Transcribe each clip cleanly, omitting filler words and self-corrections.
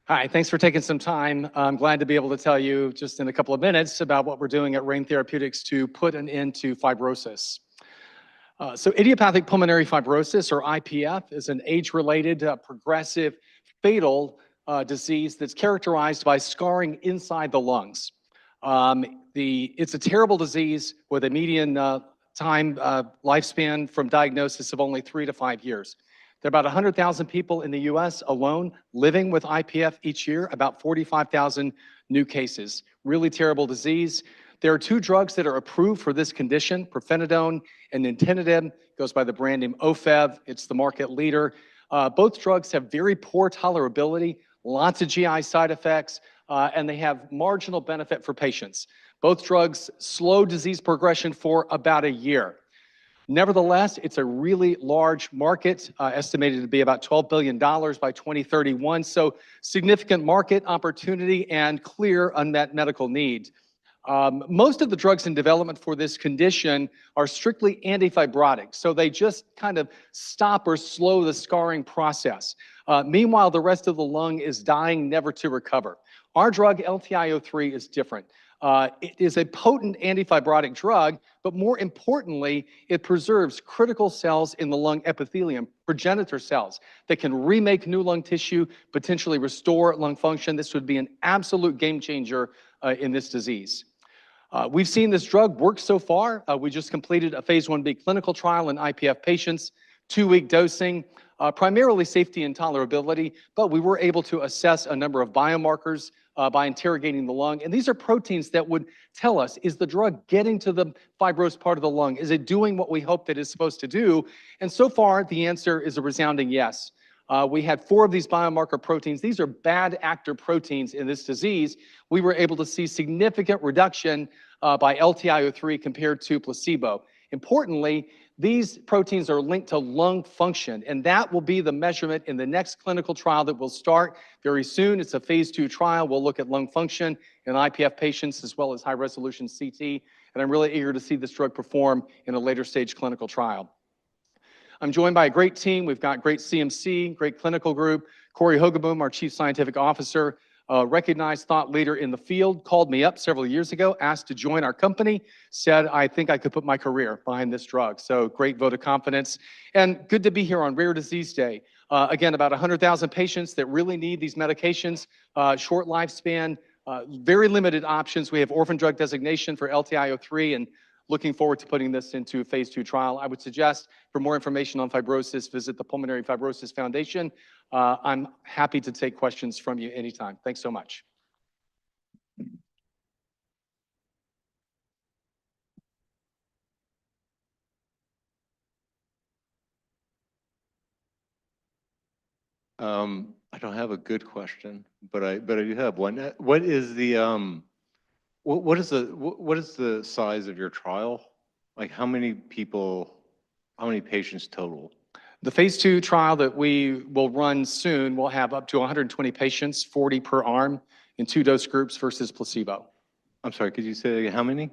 Hi, thanks for taking some time. I'm glad to be able to tell you just in a couple of minutes about what we're doing at Rein Therapeutics to put an end to fibrosis. So idiopathic pulmonary fibrosis, or IPF, is an age-related, progressive, fatal disease that's characterized by scarring inside the lungs. It's a terrible disease with a median lifespan from diagnosis of only 3 to 5 years. There are about 100,000 people in the US alone living with IPF each year, about 45,000 new cases. Really terrible disease. There are 2 drugs that are approved for this condition, pirfenidone and nintedanib, goes by the brand name Ofev. It's the market leader. Both drugs have very poor tolerability, lots of GI side effects, and they have marginal benefit for patients. Both drugs slow disease progression for about a year. Nevertheless, it's a really large market, estimated to be about $12 billion by 2031, so significant market opportunity and clear unmet medical need. Most of the drugs in development for this condition are strictly antifibrotic, so they just kind of stop or slow the scarring process. Meanwhile, the rest of the lung is dying, never to recover. Our drug, LTI-03, is different. It is a potent antifibrotic drug, but more importantly, it preserves critical cells in the lung epithelium, progenitor cells, that can remake new lung tissue, potentially restore lung function. This would be an absolute game changer in this disease. We've seen this drug work so far. We just completed a phase 1b clinical trial in IPF patients, 2-week dosing, primarily safety and tolerability, but we were able to assess a number of biomarkers by interrogating the lung. And these are proteins that would tell us, is the drug getting to the fibrosed part of the lung? Is it doing what we hope that it's supposed to do? And so far, the answer is a resounding yes. We had 4 of these biomarker proteins. These are bad actor proteins in this disease. We were able to see significant reduction by LTI-03 compared to placebo. Importantly, these proteins are linked to lung function, and that will be the measurement in the next clinical trial that will start very soon. It's a phase 2 trial. We'll look at lung function in IPF patients as well as high-resolution CT, and I'm really eager to see this drug perform in a later stage clinical trial. I'm joined by a great team. We've got great CMC, great clinical group. Corey Hogeboom, our Chief Scientific Officer, a recognized thought leader in the field, called me up several years ago, asked to join our company, said, I think I could put my career behind this drug. So great vote of confidence. And good to be here on Rare Disease Day. Again, about 100,000 patients that really need these medications, short lifespan, very limited options. We have orphan drug designation for LTI-03 and looking forward to putting this into a phase 2 trial. I would suggest for more information on fibrosis, visit the Pulmonary Fibrosis Foundation. I'm happy to take questions from you anytime. Thanks so much. I don't have a good question, but I do have one. What is the what is the size of your trial? Like how many patients total? The phase 2 trial that we will run soon will have up to 120 patients, 40 per arm, in 2 dose groups versus placebo. I'm sorry, could you say again, how many?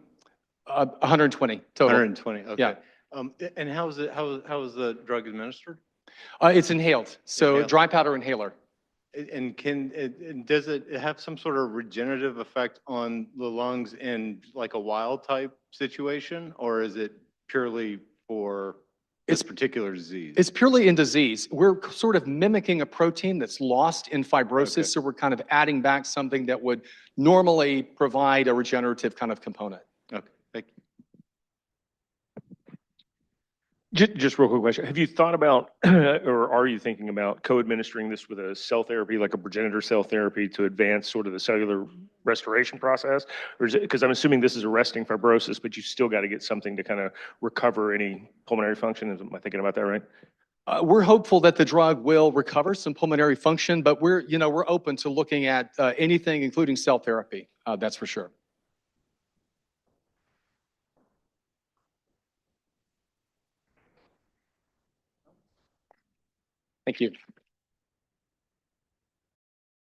120 total. 120, okay. Yeah. And how is the drug administered? It's inhaled, so Inhaled. dry powder inhaler. And does it have some sort of regenerative effect on the lungs in like a wild type situation, or is it purely for this particular disease? It's purely in disease. We're sort of mimicking a protein that's lost in fibrosis, Okay. so we're kind of adding back something that would normally provide a regenerative kind of component. Okay, thank you. Just real quick question. Have you thought about, or are you thinking about co-administering this with a cell therapy, like a progenitor cell therapy to advance sort of the cellular restoration process? Or is it, because I'm assuming this is arresting fibrosis, but you still got to get something to kind of recover any pulmonary function. Am I thinking about that right? We're hopeful that the drug will recover some pulmonary function, but we're open to looking at anything, including cell therapy. That's for sure. Thank you.